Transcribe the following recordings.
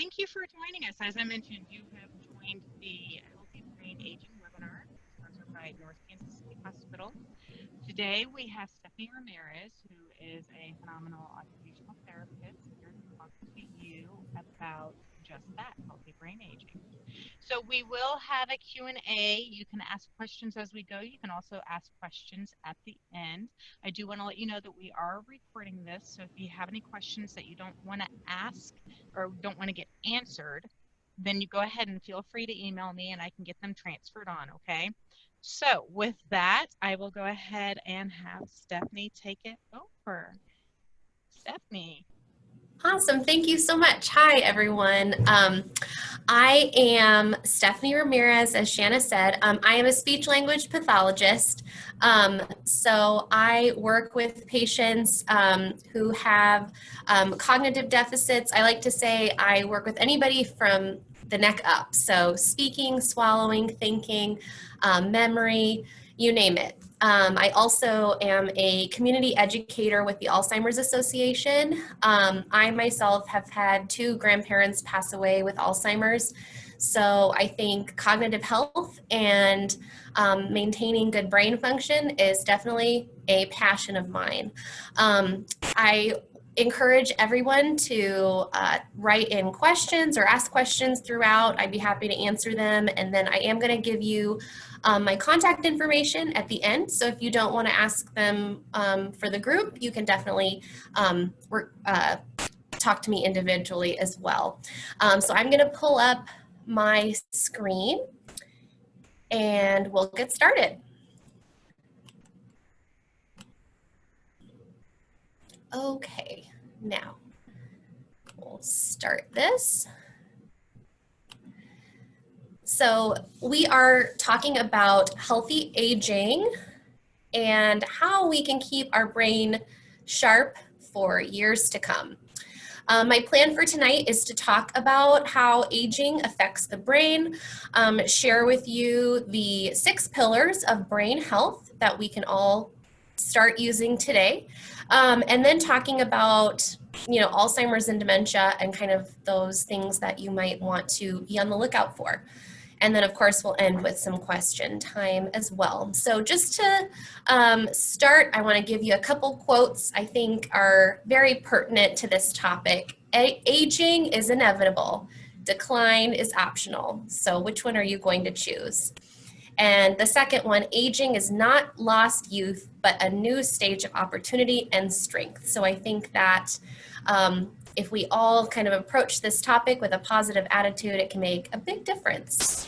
Thank you for joining us. As I mentioned, you have joined the Healthy Brain Aging webinar sponsored by North Kansas City Hospital. Today we have Stephanie Ramirez, who is a phenomenal occupational therapist, here to talk to you about just that, healthy brain aging. So we will have a Q&A. You can ask questions as we go. You can also ask questions at the end. I do want to let you know that we are recording this, so if you have any questions that you don't want to ask or don't want to get answered, then you go ahead and feel free to email me and I can get them transferred on, okay? So with that, I will go ahead and have Stephanie take it over. Stephanie. Awesome. Thank you so much. Hi, everyone. I am Stephanie Ramirez, as Shanna said. I am a speech language pathologist. So I work with patients who have cognitive deficits. I like to say I work with anybody from the neck up. So speaking, swallowing, thinking, memory, you name it. I also am a community educator with the Alzheimer's Association. I myself have had 2 grandparents pass away with Alzheimer's. So I think cognitive health and maintaining good brain function is definitely a passion of mine. I encourage everyone to write in questions or ask questions throughout. I'd be happy to answer them. And then I am going to give you my contact information at the end. So if you don't want to ask them for the group, you can definitely talk to me individually as well. So I'm going to pull up my screen and we'll get started. Okay, now we'll start this. So we are talking about healthy aging and how we can keep our brain sharp for years to come. My plan for tonight is to talk about how aging affects the brain, share with you the 6 pillars of brain health that we can all start using today, and then talking about Alzheimer's and dementia and kind of those things that you might want to be on the lookout for. And then, of course, we'll end with some question time as well. So just to start, I want to give you a couple quotes I think are very pertinent to this topic. Aging is inevitable. Decline is optional. So which one are you going to choose? And the second one, aging is not lost youth, but a new stage of opportunity and strength. So I think that if we all kind of approach this topic with a positive attitude, it can make a big difference.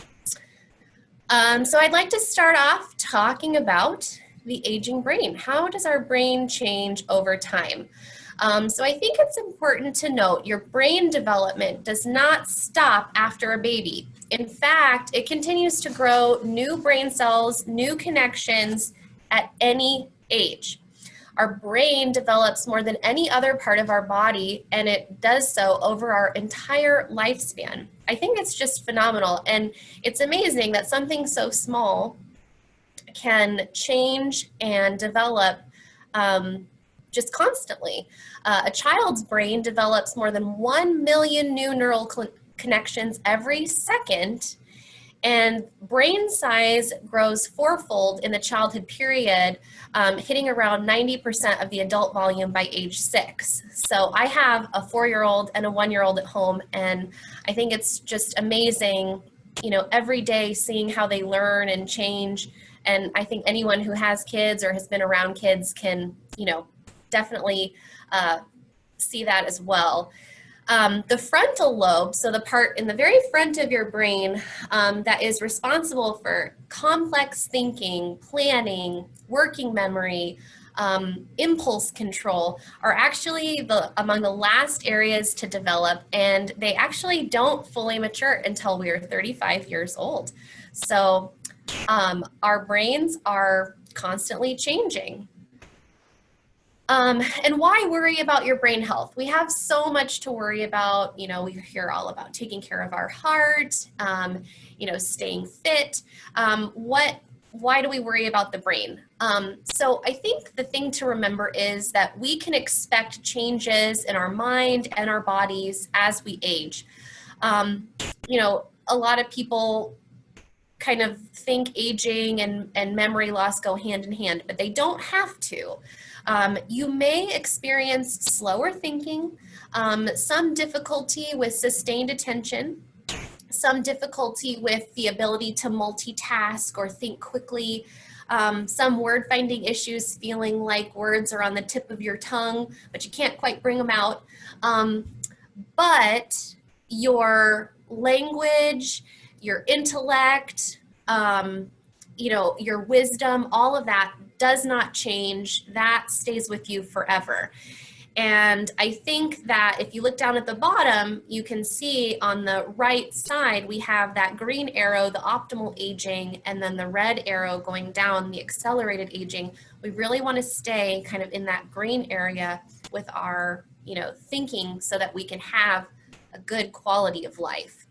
So I'd like to start off talking about the aging brain. How does our brain change over time? So I think it's important to note your brain development does not stop after a baby. In fact, it continues to grow new brain cells, new connections at any age. Our brain develops more than any other part of our body, and it does so over our entire lifespan. I think it's just phenomenal, and it's amazing that something so small can change and develop just constantly. A child's brain develops more than 1 million new neural connections every second, and brain size grows 4-fold in the childhood period, hitting around 90% of the adult volume by age 6. So I have a 4-year-old and a 1-year-old at home, and I think it's just amazing, every day seeing how they learn and change. And I think anyone who has kids or has been around kids can, definitely see that as well. The frontal lobe, so the part in the very front of your brain that is responsible for complex thinking, planning, working memory, impulse control, are actually among the last areas to develop, and they actually don't fully mature until we are 35 years old. So our brains are constantly changing. And why worry about your brain health? We have so much to worry about. We hear all about taking care of our heart, staying fit. Why do we worry about the brain? So I think the thing to remember is that we can expect changes in our mind and our bodies as we age. You know, a lot of people kind of think aging and memory loss go hand in hand, but they don't have to. You may experience slower thinking, some difficulty with sustained attention, some difficulty with the ability to multitask or think quickly, some word finding issues, feeling like words are on the tip of your tongue, but you can't quite bring them out. But your language, your intellect, you know, your wisdom, all of that does not change. That stays with you forever. And I think that if you look down at the bottom, you can see on the right side, we have that green arrow, the optimal aging, and then the red arrow going down, the accelerated aging. We really want to stay kind of in that green area with our, you know, thinking so that we can have a good quality of life.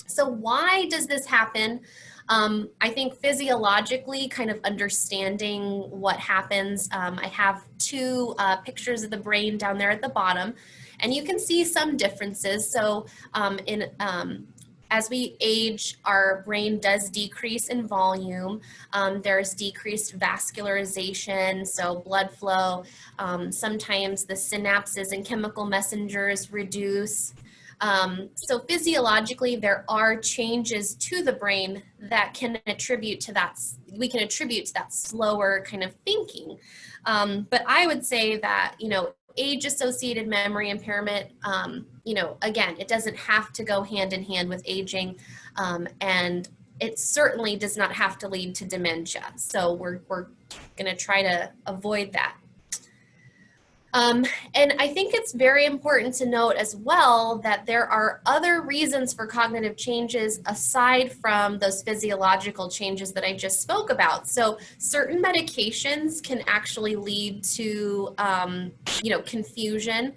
So why does this happen? I think physiologically, kind of understanding what happens. I have two pictures of the brain down there at the bottom, and you can see some differences. So as we age, our brain does decrease in volume. There's decreased vascularization, so blood flow. Sometimes the synapses and chemical messengers reduce. So physiologically, there are changes to the brain that can attribute to that. We can attribute to that slower kind of thinking. But I would say that, you know, age-associated memory impairment, you know, again, it doesn't have to go hand in hand with aging, and it certainly does not have to lead to dementia. So we're going to try to avoid that. And I think it's very important to note as well that there are other reasons for cognitive changes aside from those physiological changes that I just spoke about. So certain medications can actually lead to, you know, confusion,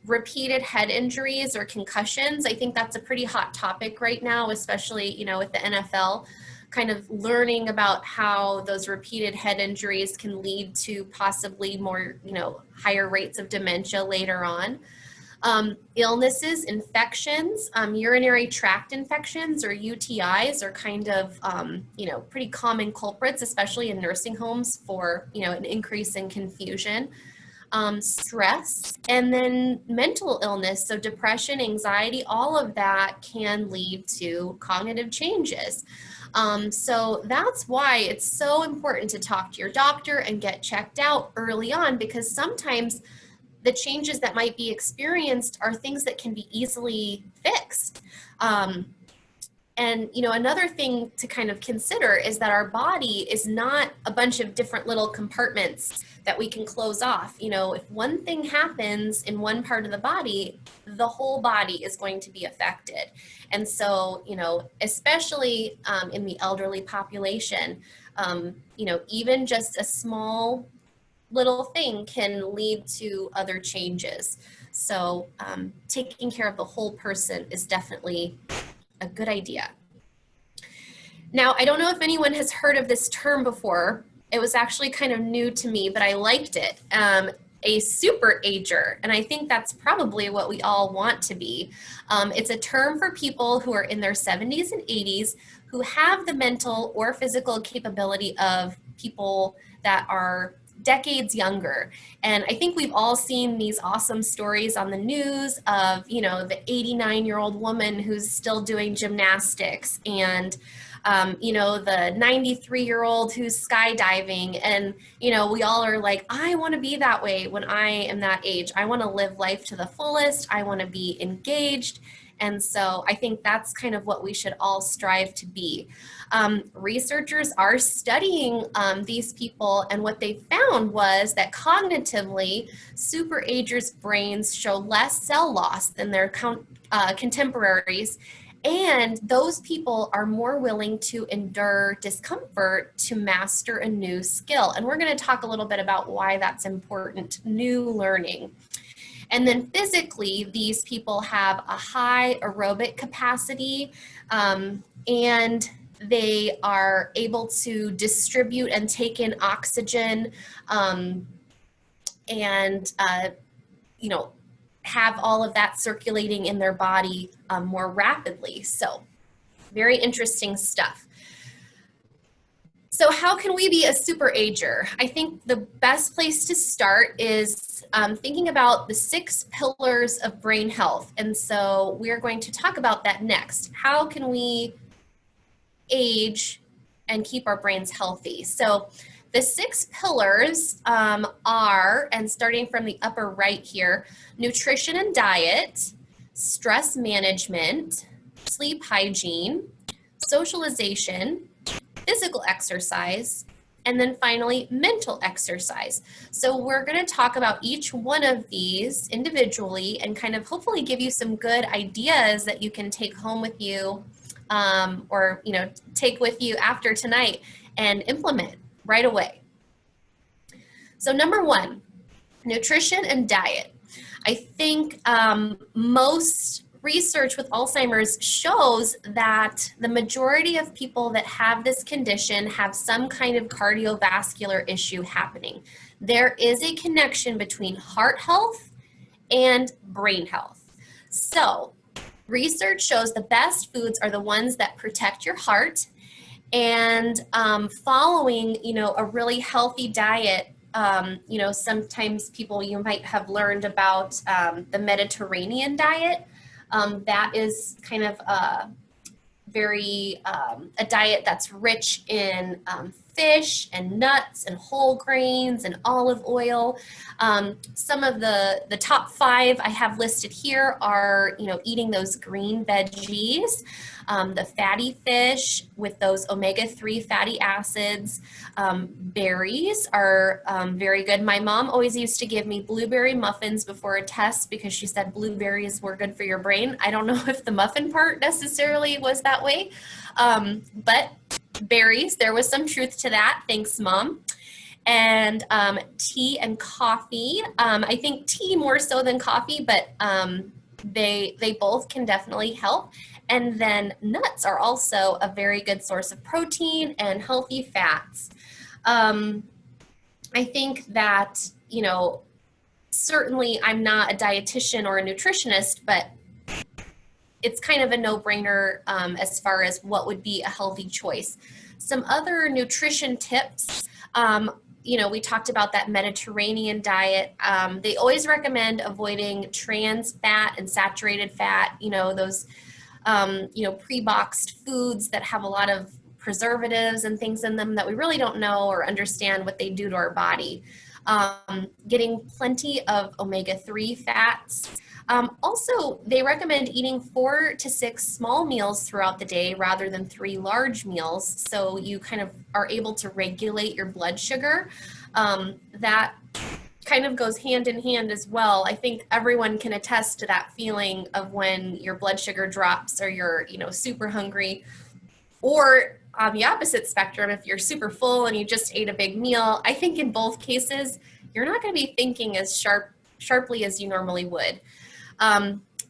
repeated head injuries or concussions. I think that's a pretty hot topic right now, especially, you know, with the NFL. Kind of learning about how those repeated head injuries can lead to possibly more, you know, higher rates of dementia later on. Illnesses, infections, urinary tract infections or UTIs are kind of, you know, pretty common culprits, especially in nursing homes for, you know, an increase in confusion. Stress, and then mental illness, so depression, anxiety, all of that can lead to cognitive changes. So that's why it's so important to talk to your doctor and get checked out early on, because sometimes the changes that might be experienced are things that can be easily fixed. And, you know, another thing to kind of consider is that our body is not a bunch of different little compartments that we can close off. You know, if one thing happens in one part of the body, the whole body is going to be affected. And so, you know, especially in the elderly population, you know, even just a small little thing can lead to other changes. So taking care of the whole person is definitely a good idea. Now, I don't know if anyone has heard of this term before. It was actually kind of new to me, but I liked it. A super ager, and I think that's probably what we all want to be. It's a term for people who are in their 70s and 80s who have the mental or physical capability of people that are decades younger. And I think we've all seen these awesome stories on the news of, you know, the 89-year-old woman who's still doing gymnastics, and you know, the 93-year-old who's skydiving. And, you know, we all are like, I want to be that way when I am that age. I want to live life to the fullest. I want to be engaged. And so I think that's kind of what we should all strive to be. Researchers are studying these people, and what they found was that cognitively, superagers' brains show less cell loss than their contemporaries, and those people are more willing to endure discomfort to master a new skill. And we're going to talk a little bit about why that's important, new learning. And then physically, these people have a high aerobic capacity, and they are able to distribute and take in oxygen, and, you know, have all of that circulating in their body more rapidly. So very interesting stuff. So how can we be a super ager? I think the best place to start is thinking about the 6 pillars of brain health. And so we're going to talk about that next. How can we age and keep our brains healthy? So the 6 pillars are, and starting from the upper right here, nutrition and diet, stress management, sleep hygiene, socialization, physical exercise, and then finally mental exercise. So we're going to talk about each one of these individually and kind of hopefully give you some good ideas that you can take home with you or take with you after tonight and implement right away. So number 1, nutrition and diet. I think most research with Alzheimer's shows that the majority of people that have this condition have some kind of cardiovascular issue happening. There is a connection between heart health and brain health. So research shows the best foods are the ones that protect your heart, and following, a really healthy diet. Sometimes people, you might have learned about the Mediterranean diet. That is kind of a diet that's rich in fish and nuts and whole grains and olive oil. Some of the top 5 I have listed here are, eating those green veggies, the fatty fish with those omega-3 fatty acids. Berries are very good. My mom always used to give me blueberry muffins before a test because she said blueberries were good for your brain. I don't know if the muffin part necessarily was that way, but berries, there was some truth to that. Thanks, Mom. And tea and coffee. I think tea more so than coffee, but they both can definitely help. And then nuts are also a very good source of protein and healthy fats. I think that, certainly I'm not a dietitian or a nutritionist, but it's kind of a no-brainer as far as what would be a healthy choice. Some other nutrition tips, we talked about that Mediterranean diet. They always recommend avoiding trans fat and saturated fat, those, pre-boxed foods that have a lot of preservatives and things in them that we really don't know or understand what they do to our body. Getting plenty of omega-3 fats. Also, they recommend eating 4 to 6 small meals throughout the day rather than 3 large meals, so you kind of are able to regulate your blood sugar. That kind of goes hand in hand as well. I think everyone can attest to that feeling of when your blood sugar drops or you're, super hungry, or on the opposite spectrum, if you're super full and you just ate a big meal. I think in both cases, you're not going to be thinking as sharply as you normally would.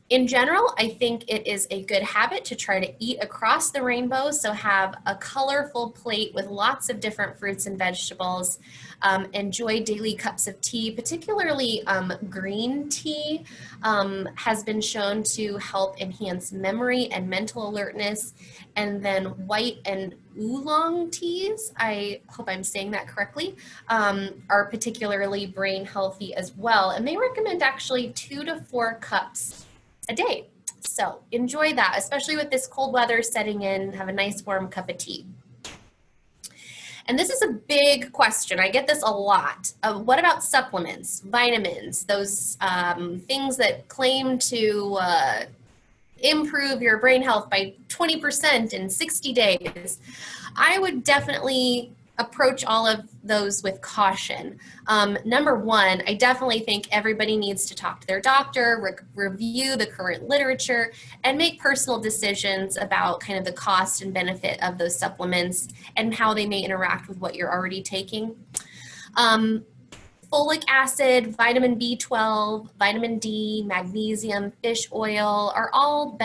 In general, I think it is a good habit to try to eat across the rainbow. So have a colorful plate with lots of different fruits and vegetables. Enjoy daily cups of tea, particularly green tea has been shown to help enhance memory and mental alertness. And then white and oolong teas, I hope I'm saying that correctly, are particularly brain healthy as well. And they recommend actually 2 to 4 cups a day. So enjoy that, especially with this cold weather setting in. Have a nice warm cup of tea. And this is a big question. I get this a lot. What about supplements, vitamins, those things that claim to improve your brain health by 20% in 60 days? I would definitely approach all of those with caution. Number 1, I definitely think everybody needs to talk to their doctor, review the current literature, and make personal decisions about kind of the cost and benefit of those supplements and how they may interact with what you're already taking. Folic acid, vitamin B12, vitamin D, magnesium, fish oil are all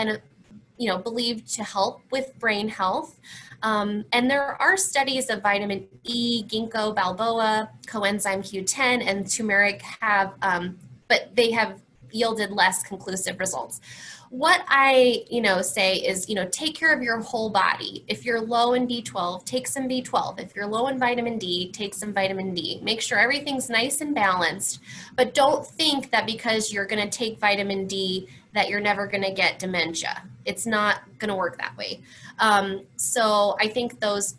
believed to help with brain health. And there are studies of vitamin E, ginkgo biloba, coenzyme Q10, and turmeric but they have yielded less conclusive results. What I, say is, take care of your whole body. If you're low in B12, take some B12. If you're low in vitamin D, take some vitamin D. Make sure everything's nice and balanced, but don't think that because you're going to take vitamin D that you're never going to get dementia. It's not going to work that way. So I think those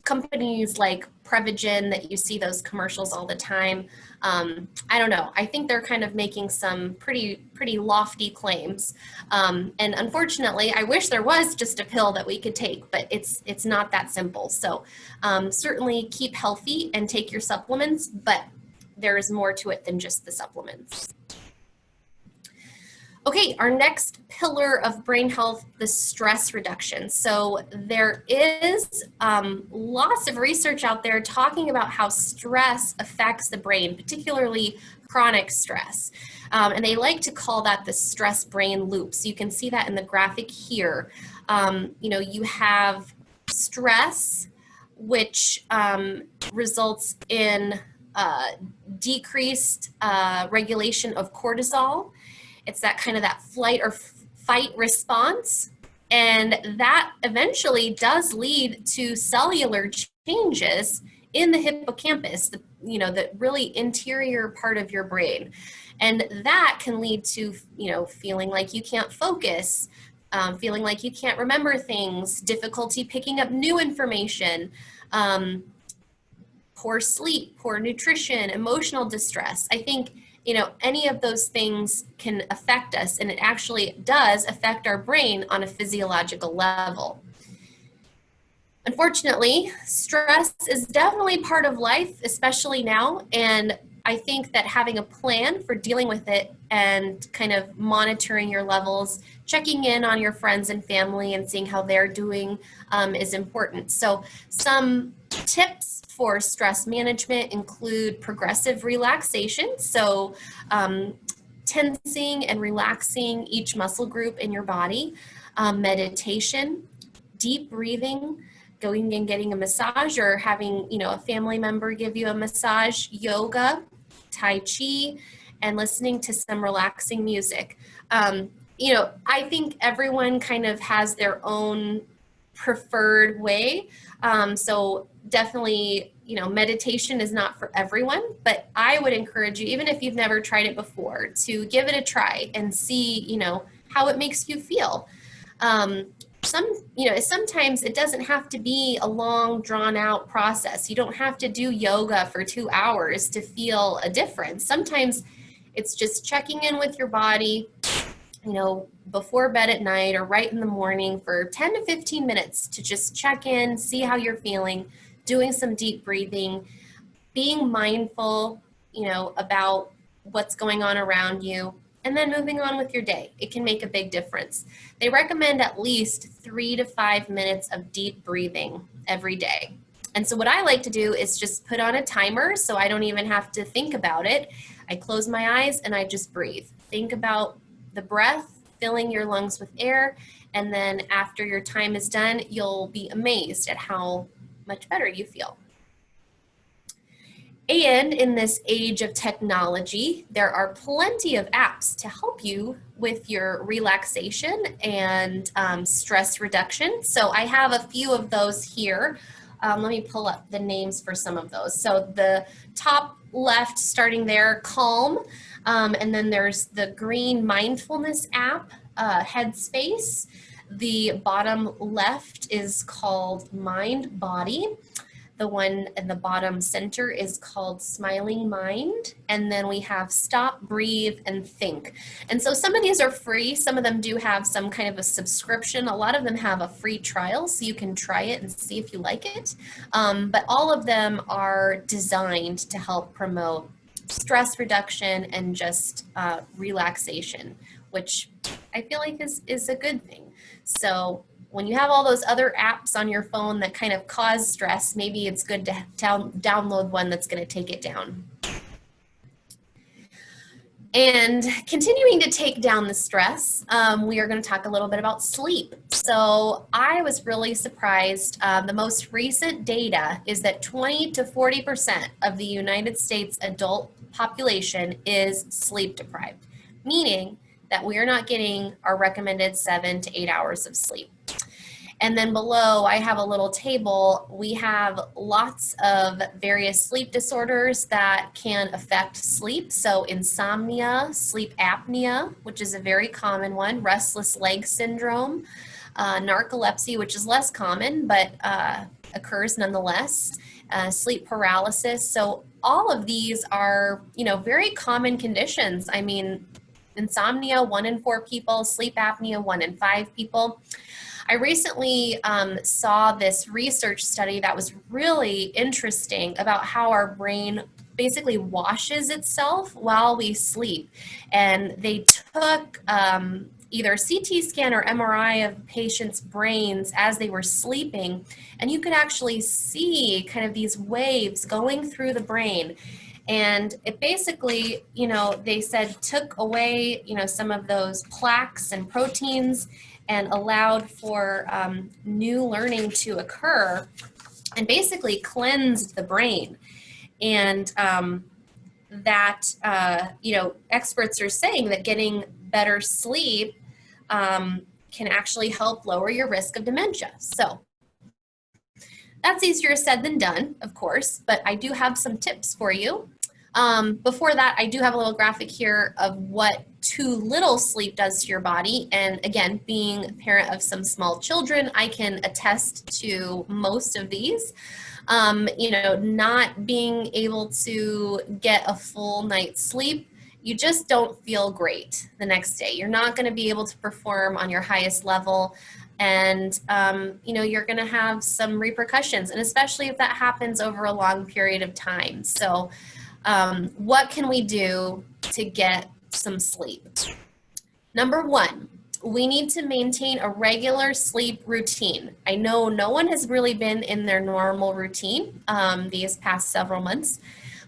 companies like Prevagen that you see those commercials all the time, I don't know. I think they're kind of making some pretty lofty claims. And unfortunately, I wish there was just a pill that we could take, but it's not that simple. So certainly keep healthy and take your supplements, but there is more to it than just the supplements. Okay, our next pillar of brain health, the stress reduction. So there is lots of research out there talking about how stress affects the brain, particularly chronic stress. And they like to call that the stress brain loop. So you can see that in the graphic here. You have stress, which results in decreased regulation of cortisol. It's that kind of that flight or fight response. And that eventually does lead to cellular changes in the hippocampus, the really interior part of your brain. And that can lead to, feeling like you can't focus, feeling like you can't remember things, difficulty picking up new information, poor sleep, poor nutrition, emotional distress. I think any of those things can affect us, and it actually does affect our brain on a physiological level. Unfortunately, stress is definitely part of life, especially now, and I think that having a plan for dealing with it and kind of monitoring your levels, checking in on your friends and family and seeing how they're doing is important. So some tips for stress management include progressive relaxation. So tensing and relaxing each muscle group in your body, meditation, deep breathing, going and getting a massage or having, a family member give you a massage, yoga, Tai Chi, and listening to some relaxing music. I think everyone kind of has their own preferred way. So definitely, meditation is not for everyone, but I would encourage you, even if you've never tried it before, to give it a try and see, how it makes you feel. Sometimes it doesn't have to be a long, drawn out process. You don't have to do yoga for 2 hours to feel a difference. Sometimes it's just checking in with your body, before bed at night or right in the morning for 10 to 15 minutes to just check in, see how you're feeling, doing some deep breathing, being mindful, about what's going on around you, and then moving on with your day. It can make a big difference. They recommend at least 3 to 5 minutes of deep breathing every day. And so what I like to do is just put on a timer so I don't even have to think about it. I close my eyes and I just breathe. Think about the breath, filling your lungs with air, and then after your time is done, you'll be amazed at how much better you feel. And in this age of technology, there are plenty of apps to help you with your relaxation and stress reduction. So I have a few of those here. Let me pull up the names for some of those. So the top left, starting there, Calm. And then there's the green Mindfulness app, Headspace. The bottom left is called Mind Body. The one in the bottom center is called Smiling Mind. And then we have Stop, Breathe, and Think. And so some of these are free. Some of them do have some kind of a subscription. A lot of them have a free trial, so you can try it and see if you like it. But all of them are designed to help promote stress reduction and just relaxation, which I feel like is a good thing. So when you have all those other apps on your phone that kind of cause stress, maybe it's good to download one that's going to take it down. And continuing to take down the stress, we are going to talk a little bit about sleep. So I was really surprised. The most recent data is that 20 to 40% of the United States adult population is sleep deprived, meaning that we are not getting our recommended 7 to 8 hours of sleep. And then below, I have a little table. We have lots of various sleep disorders that can affect sleep. So insomnia, sleep apnea, which is a very common one, restless leg syndrome, narcolepsy, which is less common, but occurs nonetheless, sleep paralysis. So all of these are, very common conditions. I mean, insomnia, 1 in 4 people, sleep apnea, 1 in 5 people. I recently saw this research study that was really interesting about how our brain basically washes itself while we sleep. And they took either CT scan or MRI of patients' brains as they were sleeping, and you could actually see kind of these waves going through the brain. And it basically, they said took away, some of those plaques and proteins and allowed for new learning to occur and basically cleansed the brain. And experts are saying that getting better sleep can actually help lower your risk of dementia. So that's easier said than done, of course, but I do have some tips for you. Before that, I do have a little graphic here of what too little sleep does to your body. And again, being a parent of some small children, I can attest to most of these. Not being able to get a full night's sleep, you just don't feel great the next day. You're not going to be able to perform on your highest level. And, you're going to have some repercussions, and especially if that happens over a long period of time. So what can we do to get some sleep? Number 1, we need to maintain a regular sleep routine. I know no one has really been in their normal routine these past several months,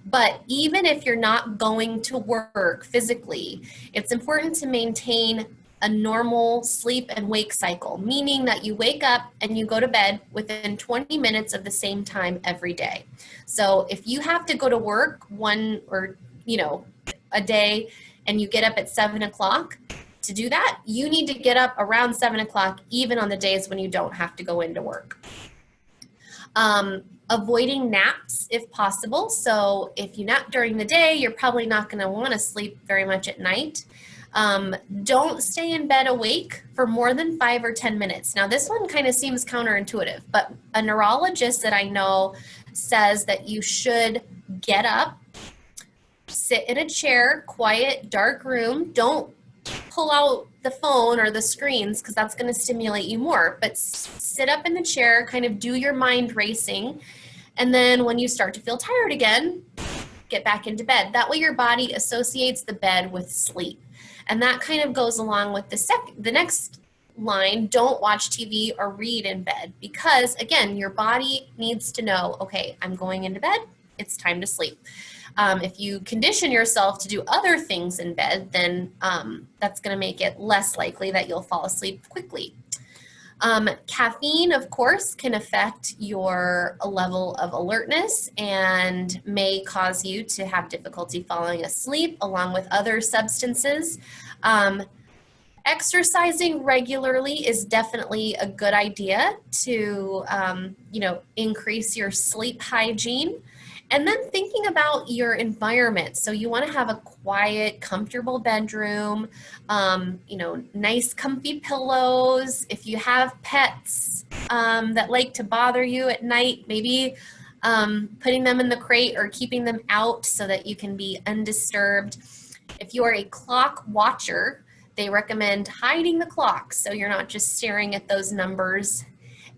but even if you're not going to work physically, it's important to maintain a normal sleep and wake cycle, meaning that you wake up and you go to bed within 20 minutes of the same time every day. So if you have to go to work a day and you get up at 7 o'clock, to do that, you need to get up around 7 o'clock, even on the days when you don't have to go into work. Avoiding naps if possible. So if you nap during the day, you're probably not going to want to sleep very much at night. Don't stay in bed awake for more than 5 or 10 minutes. Now, this one kind of seems counterintuitive, but a neurologist that I know says that you should get up, sit in a chair, quiet, dark room. Don't pull out the phone or the screens because that's going to stimulate you more. But sit up in the chair, kind of do your mind racing. And then when you start to feel tired again, get back into bed. That way your body associates the bed with sleep. And that kind of goes along with the next line, don't watch TV or read in bed, because again, your body needs to know, okay, I'm going into bed, it's time to sleep. If you condition yourself to do other things in bed, then that's going to make it less likely that you'll fall asleep quickly. Caffeine, of course, can affect your level of alertness and may cause you to have difficulty falling asleep, along with other substances. Exercising regularly is definitely a good idea to, increase your sleep hygiene. And then thinking about your environment. So you want to have a quiet, comfortable bedroom, nice comfy pillows. If you have pets that like to bother you at night, maybe putting them in the crate or keeping them out so that you can be undisturbed. If you are a clock watcher, they recommend hiding the clock so you're not just staring at those numbers.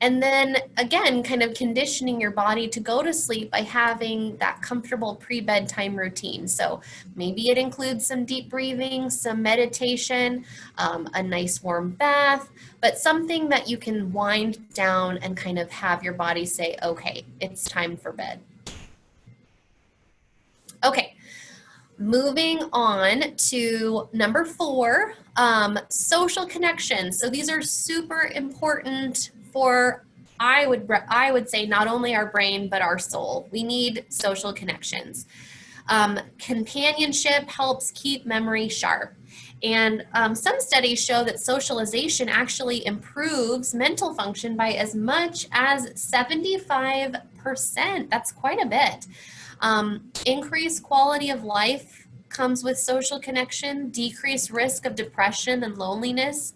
And then again, kind of conditioning your body to go to sleep by having that comfortable pre-bedtime routine. So maybe it includes some deep breathing, some meditation, a nice warm bath, but something that you can wind down and kind of have your body say, okay, it's time for bed. Okay, moving on to number 4, social connections. So these are super important for, I would say, not only our brain, but our soul. We need social connections. Companionship helps keep memory sharp. And some studies show that socialization actually improves mental function by as much as 75%. That's quite a bit. Increased quality of life comes with social connection, decreased risk of depression and loneliness,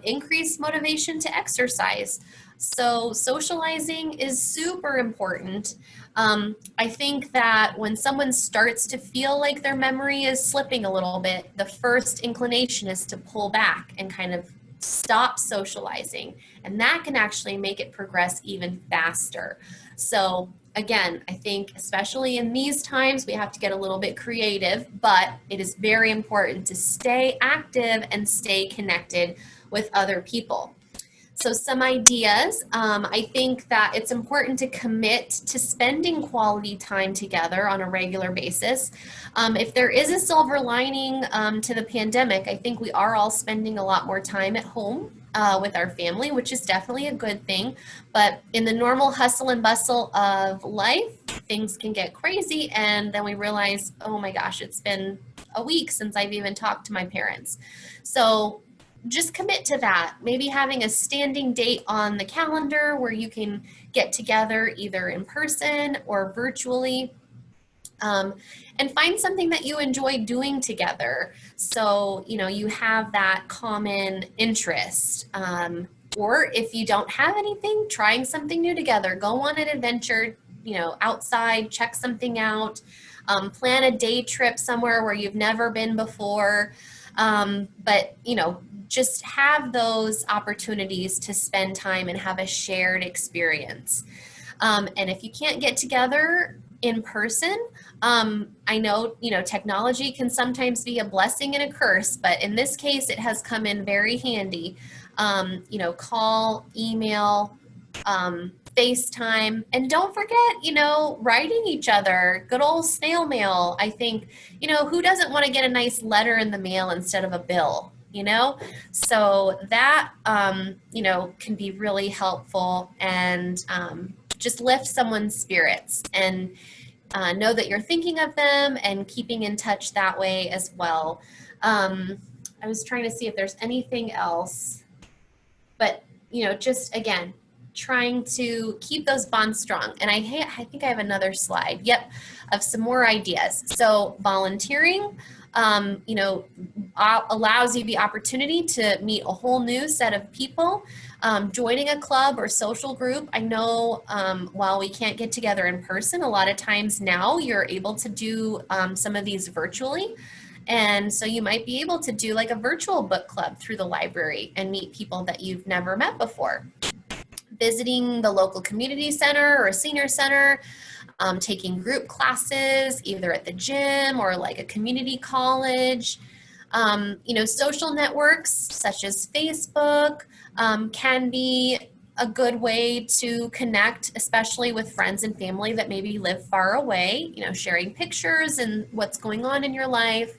increased motivation to exercise. So socializing is super important. I think that when someone starts to feel like their memory is slipping a little bit, the first inclination is to pull back and kind of stop socializing. And that can actually make it progress even faster. So again, I think especially in these times, we have to get a little bit creative, but it is very important to stay active and stay connected with other people. So some ideas, I think that it's important to commit to spending quality time together on a regular basis. If there is a silver lining to the pandemic, I think we are all spending a lot more time at home with our family, which is definitely a good thing. But in the normal hustle and bustle of life, things can get crazy, and then we realize, oh my gosh, it's been a week since I've even talked to my parents. So just commit to that. Maybe having a standing date on the calendar where you can get together either in person or virtually. And find something that you enjoy doing together. So, you know, you have that common interest. Or if you don't have anything, trying something new together. Go on an adventure, you know, outside, check something out. Plan a day trip somewhere where you've never been before. But, you know, just have those opportunities to spend time and have a shared experience. And if you can't get together in person, I know, you know, technology can sometimes be a blessing and a curse, but in this case, it has come in very handy. You know, call, email, FaceTime, and don't forget, you know, writing each other, good old snail mail. I think, you know, who doesn't want to get a nice letter in the mail instead of a bill? You know, so that, you know, can be really helpful and just lift someone's spirits and know that you're thinking of them and keeping in touch that way as well. I was trying to see if there's anything else, but, you know, just again, trying to keep those bonds strong. And I think I have another slide, yep, of some more ideas. So volunteering, you know, allows you the opportunity to meet a whole new set of people. Joining a club or social group, I know while we can't get together in person, a lot of times now you're able to do some of these virtually. And so you might be able to do like a virtual book club through the library and meet people that you've never met before. Visiting the local community center or a senior center, taking group classes either at the gym or like a community college. You know, social networks such as Facebook can be a good way to connect, especially with friends and family that maybe live far away, you know, sharing pictures and what's going on in your life.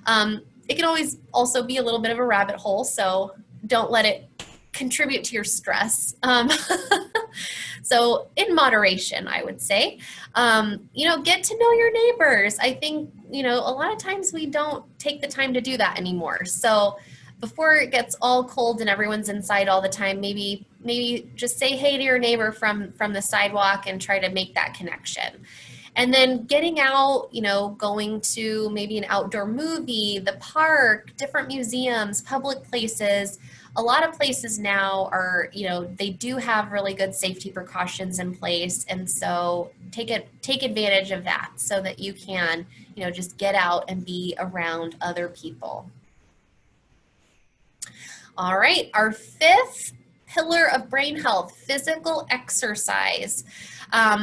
It can always also be a little bit of a rabbit hole, so don't let it contribute to your stress. So in moderation, I would say, you know, get to know your neighbors. I think, you know, a lot of times we don't take the time to do that anymore. So before it gets all cold and everyone's inside all the time, maybe just say hey to your neighbor from the sidewalk and try to make that connection. And then getting out, you know, going to maybe an outdoor movie, the park, different museums, public places. A lot of places now are, you know, they do have really good safety precautions in place. And so take advantage of that so that you can, you know, just get out and be around other people. All right, our fifth pillar of brain health, physical exercise.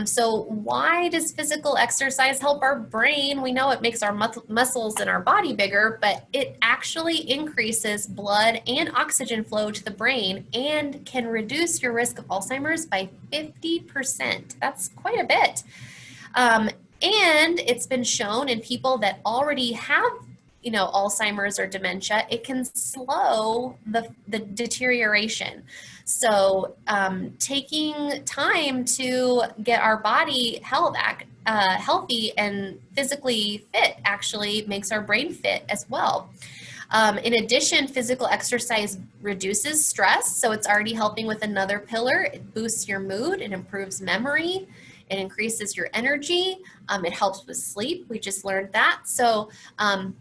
So why does physical exercise help our brain? We know it makes our muscles in our body bigger, but it actually increases blood and oxygen flow to the brain and can reduce your risk of Alzheimer's by 50%. That's quite a bit. And it's been shown in people that already have, you know, Alzheimer's or dementia, it can slow the deterioration. So taking time to get our body health healthy and physically fit actually makes our brain fit as well. In addition, physical exercise reduces stress, so it's already helping with another pillar. It boosts your mood, it improves memory, it increases your energy, it helps with sleep. We just learned that. So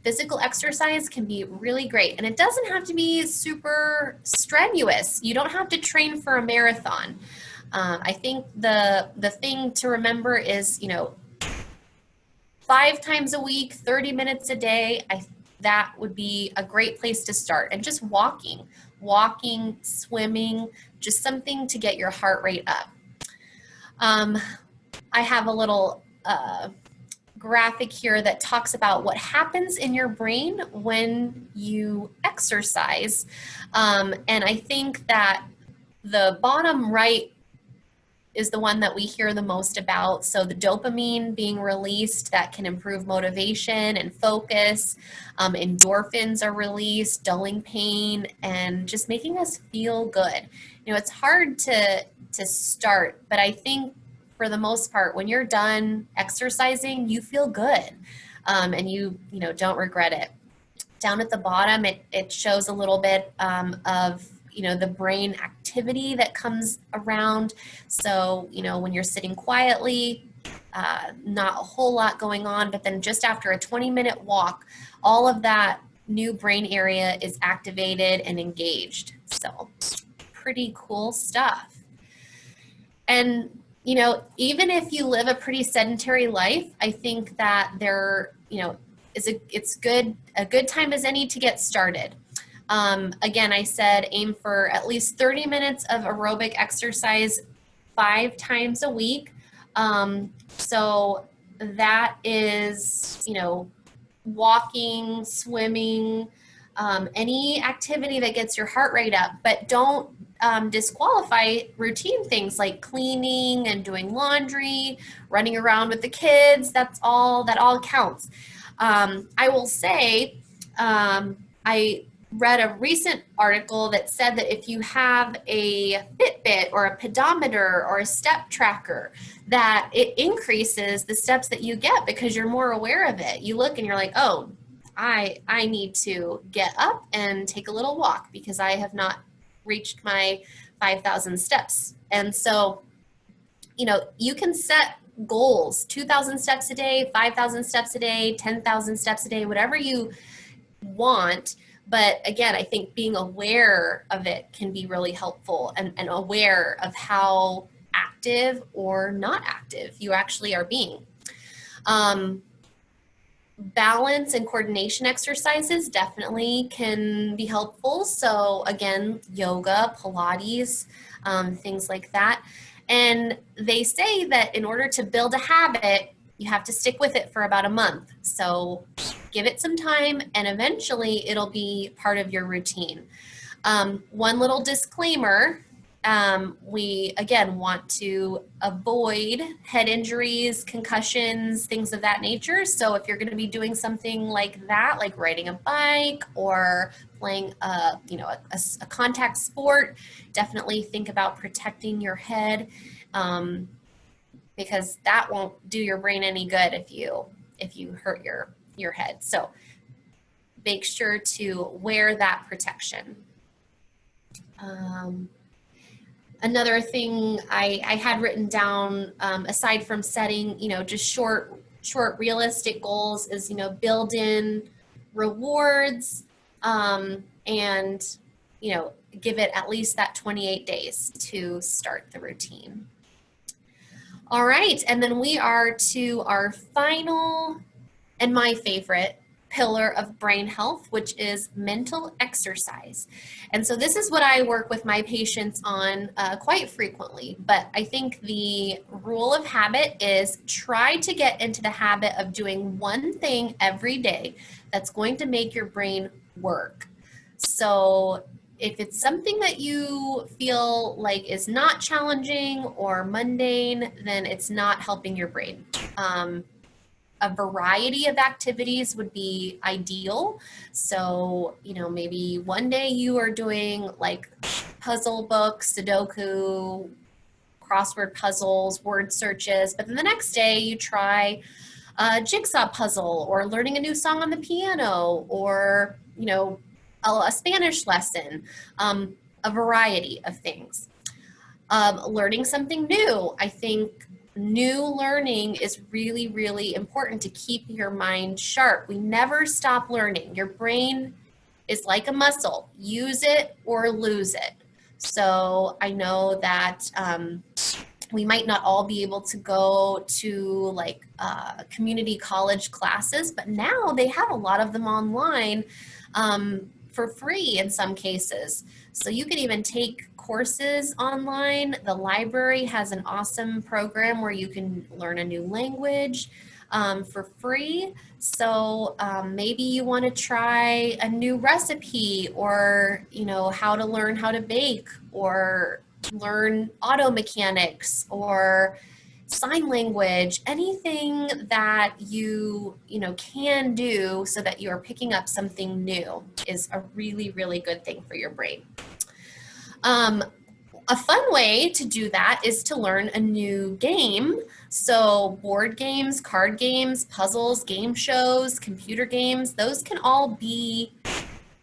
physical exercise can be really great, and it doesn't have to be super strenuous. You don't have to train for a marathon. I think the thing to remember is, 5 times a week, 30 minutes a day, that would be a great place to start. And just walking, swimming, just something to get your heart rate up. I have a little graphic here that talks about what happens in your brain when you exercise. And I think that the bottom right is the one that we hear the most about. So the dopamine being released, that can improve motivation and focus. Endorphins are released, dulling pain, and just making us feel good. It's hard to start, but I think for the most part, when you're done exercising, you feel good, and you don't regret it. Down at the bottom, it shows a little bit of the brain activity that comes around. So, when you're sitting quietly, not a whole lot going on, but then just after a 20-minute walk, all of that new brain area is activated and engaged. So, pretty cool stuff. And, even if you live a pretty sedentary life, I think that it's a good time as any to get started. Again, I said aim for at least 30 minutes of aerobic exercise 5 times a week. So that is, walking, swimming, any activity that gets your heart rate up, but don't disqualify routine things like cleaning and doing laundry, running around with the kids. That all counts. I will say, I read a recent article that said that if you have a Fitbit or a pedometer or a step tracker, that it increases the steps that you get because you're more aware of it. You look and you're like, oh, I need to get up and take a little walk because I have not reached my 5,000 steps. And so, you can set goals, 2,000 steps a day, 5,000 steps a day, 10,000 steps a day, whatever you want. But again, I think being aware of it can be really helpful, and aware of how active or not active you actually are being. Balance and coordination exercises definitely can be helpful. So again, yoga, Pilates, things like that. And they say that in order to build a habit, you have to stick with it for about a month. So give it some time, and eventually it'll be part of your routine. One little disclaimer, we again want to avoid head injuries, concussions, things of that nature. So if you're going to be doing something like that, like riding a bike or playing a contact sport, definitely think about protecting your head, because that won't do your brain any good if you hurt your head. So make sure to wear that protection. Another thing I had written down, aside from setting, just short, realistic goals, is, build in rewards, and, give it at least that 28 days to start the routine. All right, and then we are to our final and my favorite pillar of brain health, which is mental exercise. And so this is what I work with my patients on quite frequently, but I think the rule of habit is try to get into the habit of doing one thing every day that's going to make your brain work. So if it's something that you feel like is not challenging or mundane, then it's not helping your brain. A variety of activities would be ideal. So, maybe one day you are doing like puzzle books, Sudoku, crossword puzzles, word searches, but then the next day you try a jigsaw puzzle or learning a new song on the piano or, a Spanish lesson, a variety of things. Learning something new. I think new learning is really, really important to keep your mind sharp. We never stop learning. Your brain is like a muscle. Use it or lose it. So I know that we might not all be able to go to like community college classes, but now they have a lot of them online for free in some cases. So you can even take courses online. The library has an awesome program where you can learn a new language for free. So maybe you want to try a new recipe, or how to learn how to bake, or learn auto mechanics, or sign language. Anything that you can do so that you're picking up something new is a really, really good thing for your brain. A fun way to do that is to learn a new game. So board games, card games, puzzles, game shows, computer games, those can all be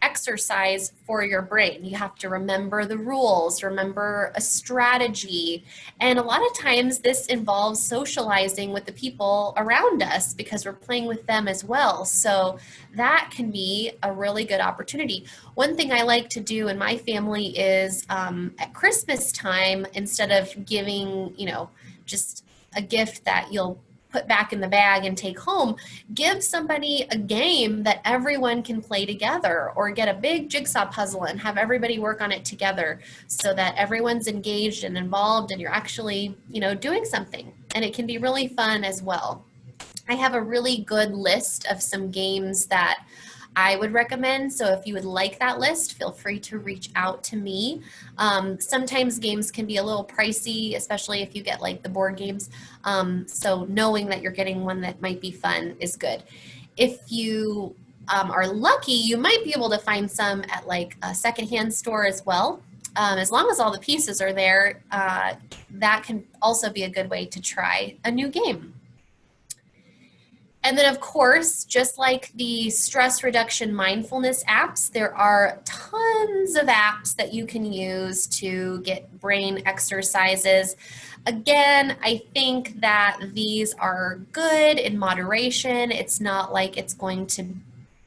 exercise for your brain. You have to remember the rules, remember a strategy. And a lot of times this involves socializing with the people around us because we're playing with them as well. So that can be a really good opportunity. One thing I like to do in my family is at Christmas time, instead of giving, just a gift that you'll put back in the bag and take home, give somebody a game that everyone can play together, or get a big jigsaw puzzle and have everybody work on it together so that everyone's engaged and involved and you're actually, doing something. And it can be really fun as well. I have a really good list of some games that I would recommend. So if you would like that list, feel free to reach out to me. Sometimes games can be a little pricey, especially if you get like the board games. So knowing that you're getting one that might be fun is good. If you are lucky, you might be able to find some at like a secondhand store as well. As long as all the pieces are there, that can also be a good way to try a new game. And then, of course, just like the stress reduction mindfulness apps, there are tons of apps that you can use to get brain exercises. Again, I think that these are good in moderation. It's not like it's going to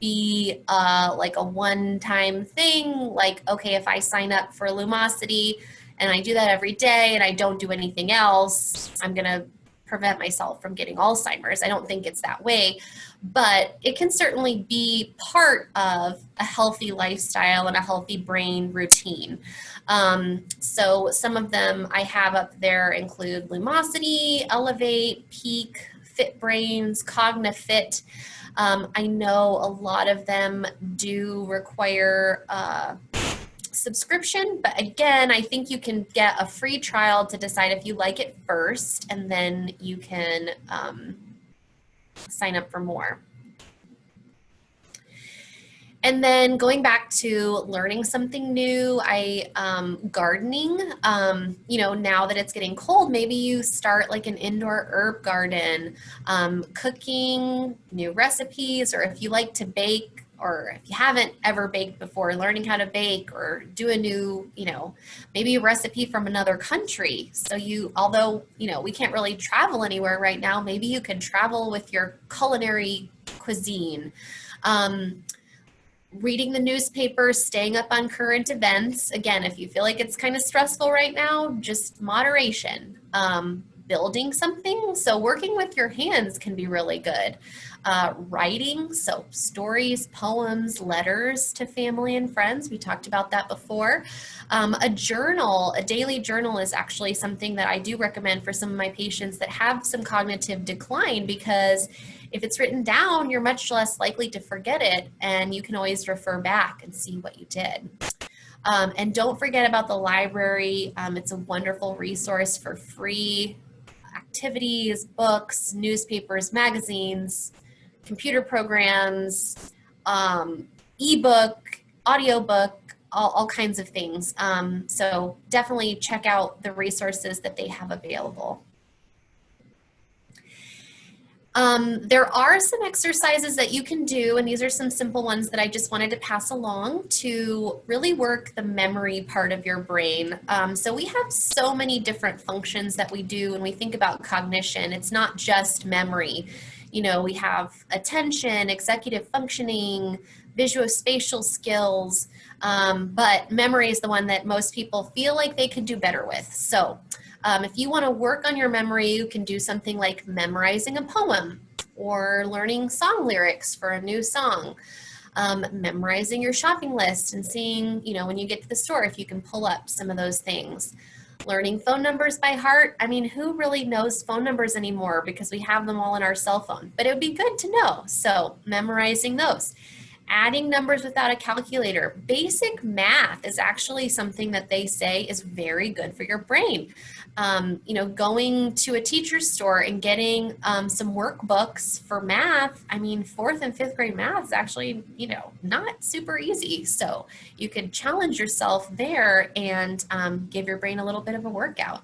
be like a one-time thing. Like, okay, if I sign up for Lumosity and I do that every day and I don't do anything else, I'm going to prevent myself from getting Alzheimer's. I don't think it's that way, but it can certainly be part of a healthy lifestyle and a healthy brain routine. So some of them I have up there include Lumosity, Elevate, Peak, Fit Brains, CogniFit. I know a lot of them do require subscription, but again, I think you can get a free trial to decide if you like it first, and then you can sign up for more. And then going back to learning something new, gardening, now that it's getting cold, maybe you start like an indoor herb garden, cooking new recipes, or if you like to bake, or if you haven't ever baked before, learning how to bake, or do a new, maybe a recipe from another country. So although we can't really travel anywhere right now, maybe you can travel with your culinary cuisine. Reading the newspaper, staying up on current events. Again, if you feel like it's kind of stressful right now, just moderation. Building something, so working with your hands can be really good. Writing, so stories, poems, letters to family and friends. We talked about that before. A journal, a daily journal is actually something that I do recommend for some of my patients that have some cognitive decline, because if it's written down, you're much less likely to forget it, and you can always refer back and see what you did. And don't forget about the library. It's a wonderful resource for free activities, books, newspapers, magazines, computer programs, ebook, audiobook, all kinds of things. So definitely check out the resources that they have available. There are some exercises that you can do, and these are some simple ones that I just wanted to pass along to really work the memory part of your brain. So we have so many different functions that we do when we think about cognition. It's not just memory. You know, we have attention, executive functioning, visuospatial skills, but memory is the one that most people feel like they could do better with. So if you want to work on your memory, you can do something like memorizing a poem or learning song lyrics for a new song, memorizing your shopping list and seeing, you know, when you get to the store, if you can pull up some of those things. Learning phone numbers by heart. I mean, who really knows phone numbers anymore because we have them all in our cell phone, but it would be good to know. So memorizing those. Adding numbers without a calculator. Basic math is actually something that they say is very good for your brain. You know, going to a teacher's store and getting some workbooks for math. I mean, 4th and 5th grade math is actually, you know, not super easy. So you could challenge yourself there and give your brain a little bit of a workout.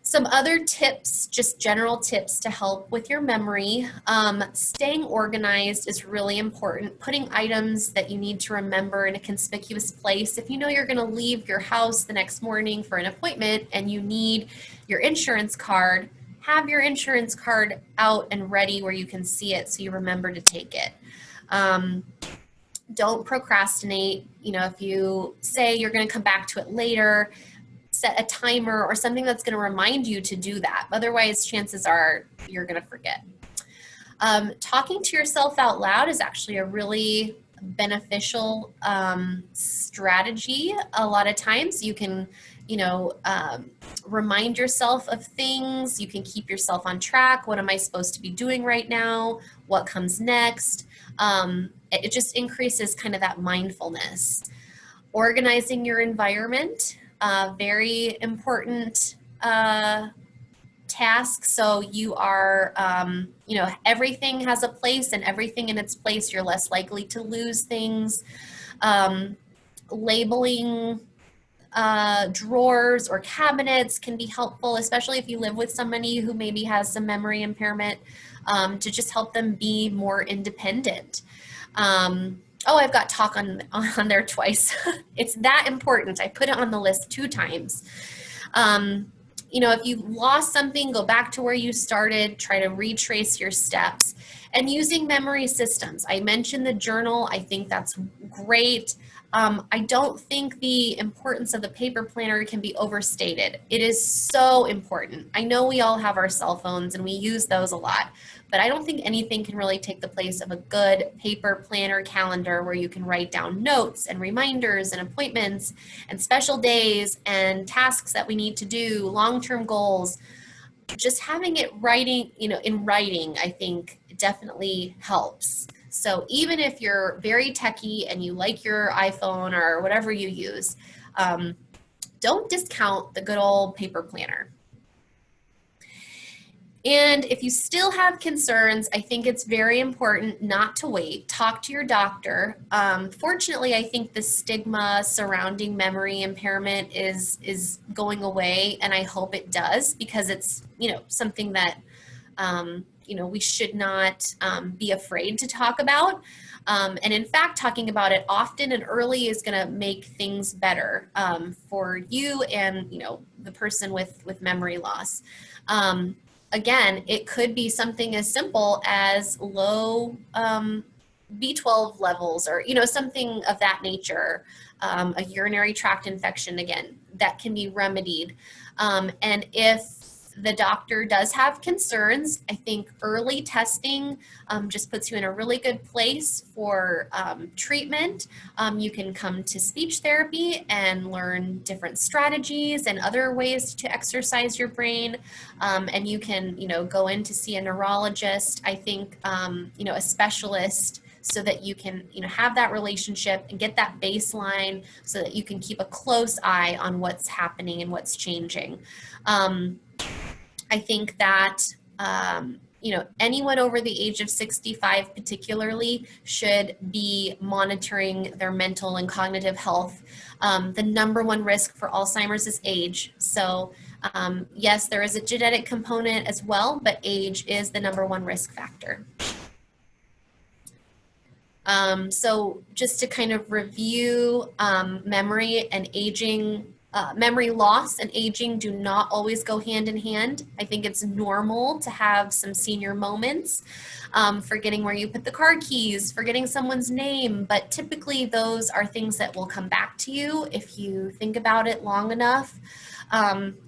Some other tips, just general tips to help with your memory. Staying organized is really important. Putting items that you need to remember in a conspicuous place. If you know you're going to leave your house the next morning for an appointment and you need your insurance card, have your insurance card out and ready where you can see it so you remember to take it. Don't procrastinate. You know, if you say you're going to come back to it later, set a timer or something that's going to remind you to do that. Otherwise, chances are you're going to forget. Talking to yourself out loud is actually a really beneficial strategy. A lot of times you can, you know, remind yourself of things. You can keep yourself on track. What am I supposed to be doing right now? What comes next? It just increases kind of that mindfulness. Organizing your environment. Very important task. So you are, you know, everything has a place, and everything in its place, you're less likely to lose things. Labeling drawers or cabinets can be helpful, especially if you live with somebody who maybe has some memory impairment, to just help them be more independent. Oh, I've got talk on there twice. It's that important. I put it on the list 2 times. You know, if you've lost something, go back to where you started, try to retrace your steps. And using memory systems. I mentioned the journal. I think that's great. I don't think the importance of the paper planner can be overstated. It is so important. I know we all have our cell phones and we use those a lot, but I don't think anything can really take the place of a good paper planner calendar where you can write down notes and reminders and appointments and special days and tasks that we need to do, long-term goals. Just having it writing, you know, in writing, I think definitely helps. So even if you're very techie and you like your iPhone or whatever you use, don't discount the good old paper planner. And if you still have concerns, I think it's very important not to wait. Talk to your doctor. Fortunately, I think the stigma surrounding memory impairment is going away, and I hope it does, because it's, you know, something that you know, we should not be afraid to talk about. And in fact, talking about it often and early is going to make things better for you and, you know, the person with memory loss. Again, it could be something as simple as low B12 levels, or, you know, something of that nature, a urinary tract infection, again, that can be remedied. And if the doctor does have concerns, I think early testing just puts you in a really good place for treatment. You can come to speech therapy and learn different strategies and other ways to exercise your brain. And you can, you know, go in to see a neurologist, I think, you know, a specialist, so that you can, you know, have that relationship and get that baseline so that you can keep a close eye on what's happening and what's changing. I think that anyone over the age of 65 particularly should be monitoring their mental and cognitive health. The number one risk for Alzheimer's is age. So yes, there is a genetic component as well, but age is the number one risk factor. So just to kind of review, memory and aging, memory loss and aging do not always go hand in hand. I think it's normal to have some senior moments, forgetting where you put the car keys, forgetting someone's name, but typically those are things that will come back to you if you think about it long enough.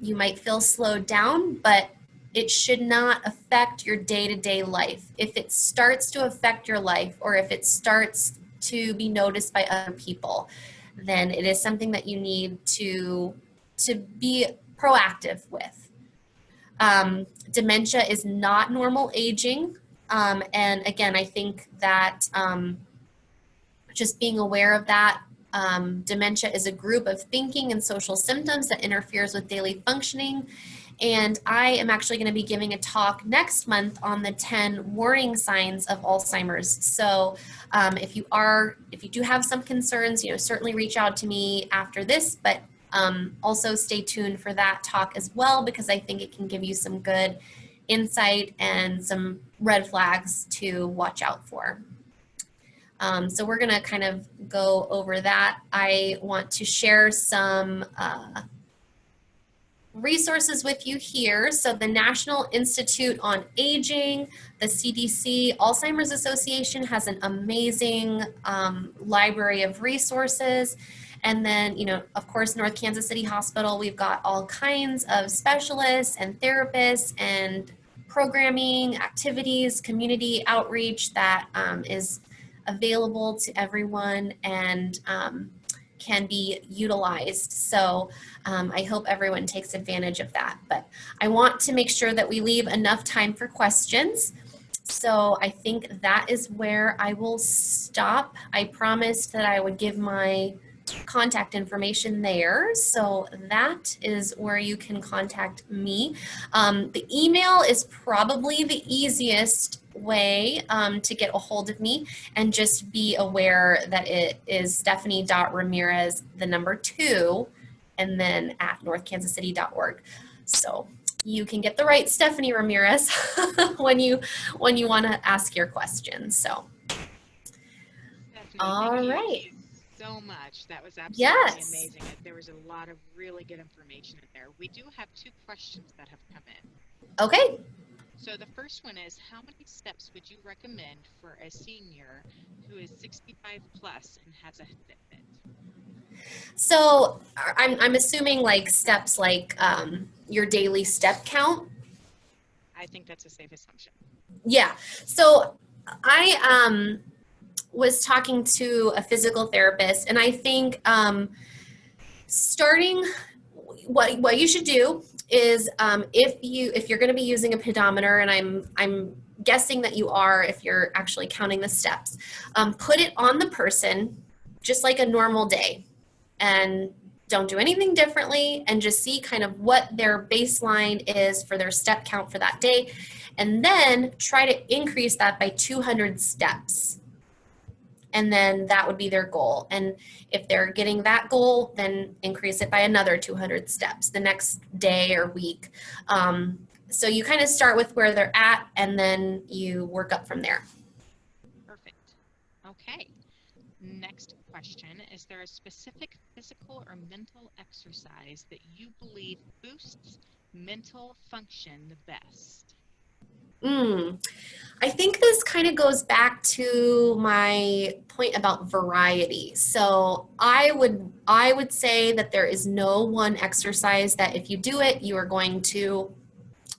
You might feel slowed down, but it should not affect your day-to-day life. If it starts to affect your life, or if it starts to be noticed by other people, then it is something that you need to be proactive with. Dementia is not normal aging. And again, I think that just being aware of that, dementia is a group of thinking and social symptoms that interferes with daily functioning. And I am actually going to be giving a talk next month on the 10 warning signs of Alzheimer's. So if you do have some concerns, certainly reach out to me after this, but also stay tuned for that talk as well, because I think it can give you some good insight and some red flags to watch out for. So we're going to kind of go over that. I want to share some resources with you here. So the National Institute on Aging, the CDC, Alzheimer's Association has an amazing library of resources. And then, of course, North Kansas City Hospital, we've got all kinds of specialists and therapists and programming, activities, community outreach that is available to everyone and can be utilized. So I hope everyone takes advantage of that. But I want to make sure that we leave enough time for questions. So I think that is where I will stop. I promised that I would give my contact information there. So that is where you can contact me. The email is probably the easiest way to get a hold of me, and just be aware that it is Stephanie.Ramirez, the number 2, and then at northkansascity.org. So you can get the right Stephanie Ramirez when you want to ask your questions. So Stephanie, all thank right. you so much. That was absolutely Yes. amazing. There was a lot of really good information in there. We do have 2 questions that have come in. Okay. So the first one is, how many steps would you recommend for a senior who is 65 plus and has a Fitbit? So I'm assuming like steps like your daily step count. I think that's a safe assumption. Yeah. So I was talking to a physical therapist, and I think starting what you should do is if you're going to be using a pedometer, and I'm guessing that you are if you're actually counting the steps, put it on the person just like a normal day, and don't do anything differently, and just see kind of what their baseline is for their step count for that day, and then try to increase that by 200 steps. And then that would be their goal. And if they're getting that goal, then increase it by another 200 steps the next day or week. So you kind of start with where they're at, and then you work up from there. Perfect. Okay. Next question. Is there a specific physical or mental exercise that you believe boosts mental function the best? I think this kind of goes back to my point about variety. So I would say that there is no one exercise that if you do it, you are going to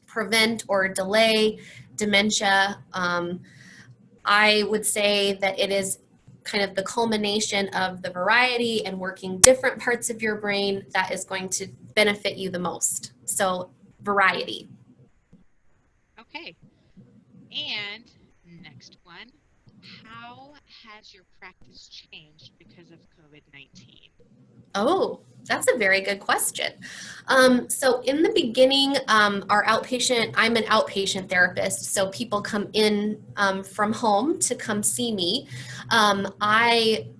prevent or delay dementia. I would say that it is kind of the culmination of the variety and working different parts of your brain that is going to benefit you the most. So variety. Okay. And next one, how has your practice changed because of COVID-19? Oh, that's a very good question. So in the beginning, I'm an outpatient therapist, so people come in from home to come see me.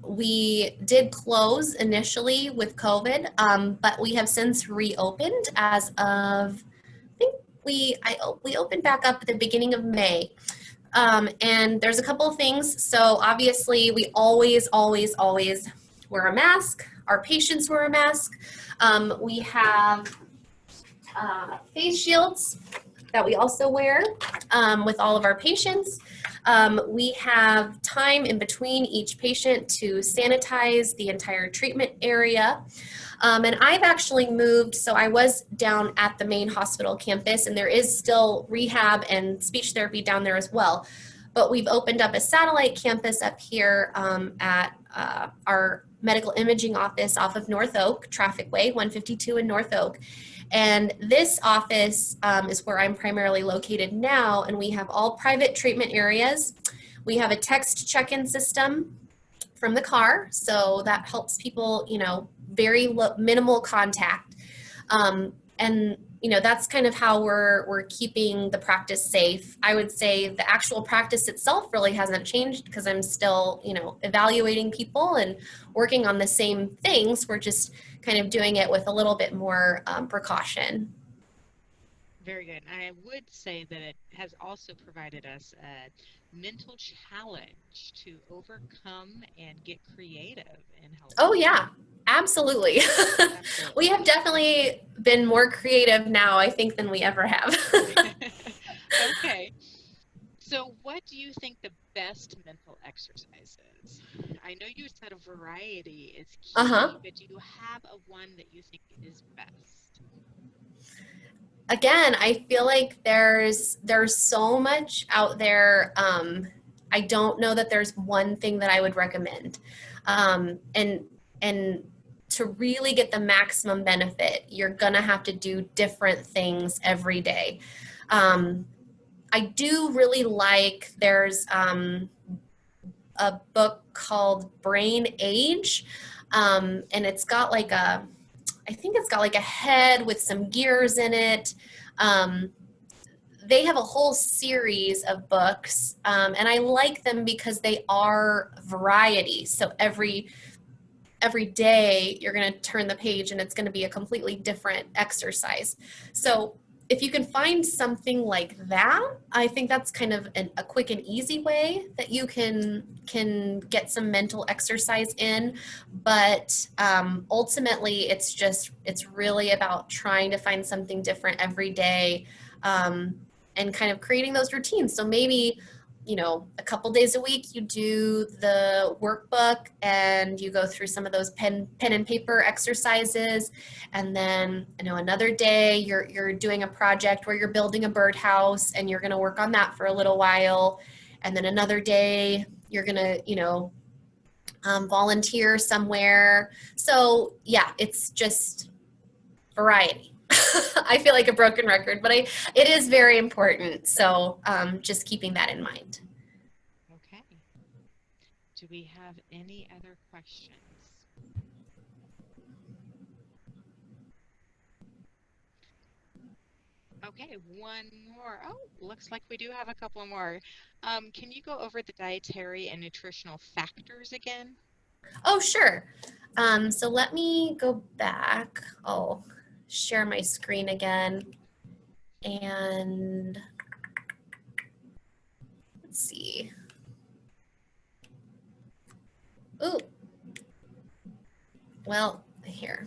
We did close initially with COVID, but we have since reopened as of, I think we opened back up at the beginning of May. And there's a couple of things. So obviously we always wear a mask. Our patients wear a mask. We have face shields that we also wear with all of our patients. We have time in between each patient to sanitize the entire treatment area. And I've actually moved, so I was down at the main hospital campus, and there is still rehab and speech therapy down there as well. But we've opened up a satellite campus up here at our medical imaging office off of North Oak, Traffic Way, 152 in North Oak. And this office is where I'm primarily located now, and we have all private treatment areas. We have a text check-in system from the car, so that helps people, very minimal contact. And that's kind of how we're keeping the practice safe. I would say the actual practice itself really hasn't changed because I'm still, evaluating people and working on the same things. We're just kind of doing it with a little bit more precaution. Very good. I would say that it has also provided us a mental challenge to overcome and get creative in helping. Oh, yeah, absolutely. Absolutely. We have definitely been more creative now, I think, than we ever have. Okay. So what do you think the best mental exercise is? I know you said a variety is key, Uh-huh. but do you have a one that you think is best? Again, I feel like there's so much out there. I don't know that there's one thing that I would recommend. And to really get the maximum benefit, you're gonna have to do different things every day. I do really like, there's a book called Brain Age, and it's got I think it's got like a head with some gears in it. Um, they have a whole series of books, and I like them because they are variety. So every day you're going to turn the page and it's going to be a completely different exercise. So if you can find something like that, I think that's kind of a quick and easy way that you can get some mental exercise in. But ultimately, it's really about trying to find something different every day, and kind of creating those routines. So maybe a couple days a week you do the workbook and you go through some of those pen and paper exercises, and then another day you're doing a project where you're building a birdhouse and you're going to work on that for a little while, and then another day you're going to volunteer somewhere. So yeah, it's just variety. I feel like a broken record, but it is very important. So just keeping that in mind. Okay. Do we have any other questions? Okay, one more. Oh, looks like we do have a couple more. Can you go over the dietary and nutritional factors again? Oh, sure. So let me go back. I'll share my screen again. And let's see. Ooh. Well, here.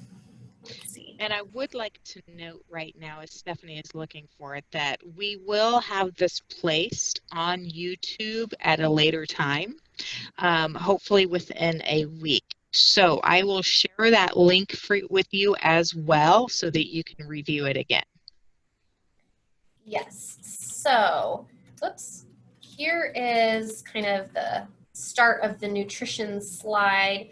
Let's see. And I would like to note right now, as Stephanie is looking for it, that we will have this placed on YouTube at a later time, hopefully within a week. So I will share that link with you as well so that you can review it again. Yes. So, oops. Here is kind of the start of the nutrition slide.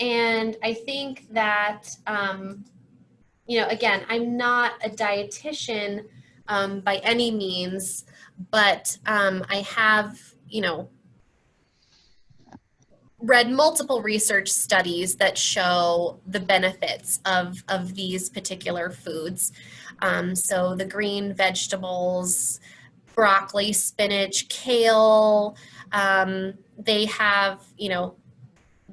And I think that, again, I'm not a dietitian by any means, but I have, read multiple research studies that show the benefits of these particular foods. So the green vegetables, broccoli, spinach, kale, they have,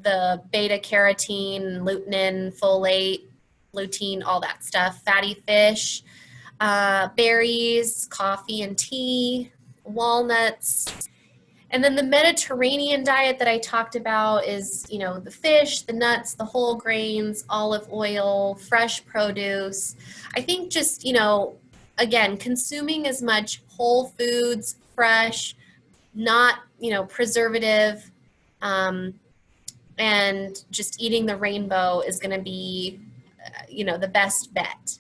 the beta carotene, lutein, folate, lutein, all that stuff, fatty fish, berries, coffee and tea, walnuts. And then the Mediterranean diet that I talked about is, the fish, the nuts, the whole grains, olive oil, fresh produce. I think just, again, consuming as much whole foods, fresh, not, preservative, and just eating the rainbow is going to be, the best bet.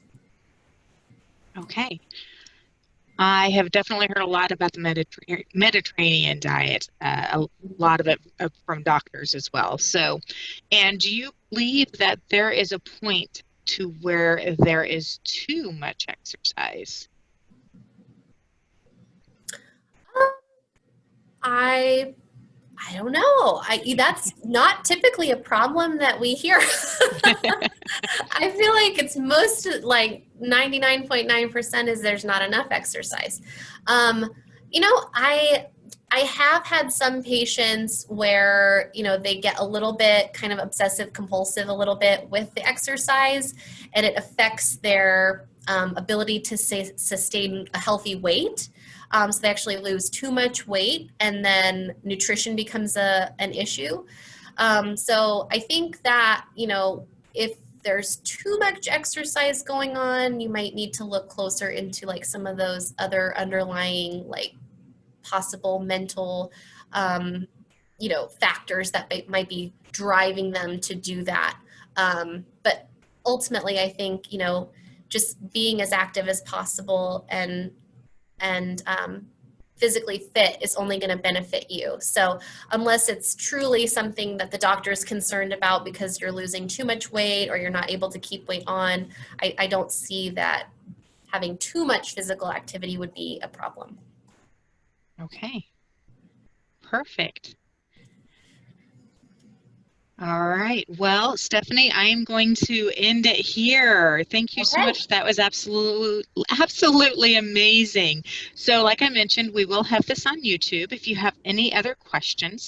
Okay. I have definitely heard a lot about the Mediterranean diet, a lot of it from doctors as well. So, and do you believe that there is a point to where there is too much exercise? I don't know. That's not typically a problem that we hear. I feel like it's most, like 99.9% is there's not enough exercise. I have had some patients where, they get a little bit kind of obsessive compulsive a little bit with the exercise, and it affects their ability to sustain a healthy weight. So they actually lose too much weight, and then nutrition becomes an issue. So I think that, if there's too much exercise going on, you might need to look closer into like some of those other underlying like possible mental, factors that might be driving them to do that. But ultimately, I think, just being as active as possible and physically fit is only going to benefit you. So unless it's truly something that the doctor is concerned about because you're losing too much weight or you're not able to keep weight on, I don't see that having too much physical activity would be a problem. Okay, perfect. All right. Well, Stephanie, I am going to end it here. Thank you so much. That was absolutely amazing. So like I mentioned, we will have this on YouTube. If you have any other questions,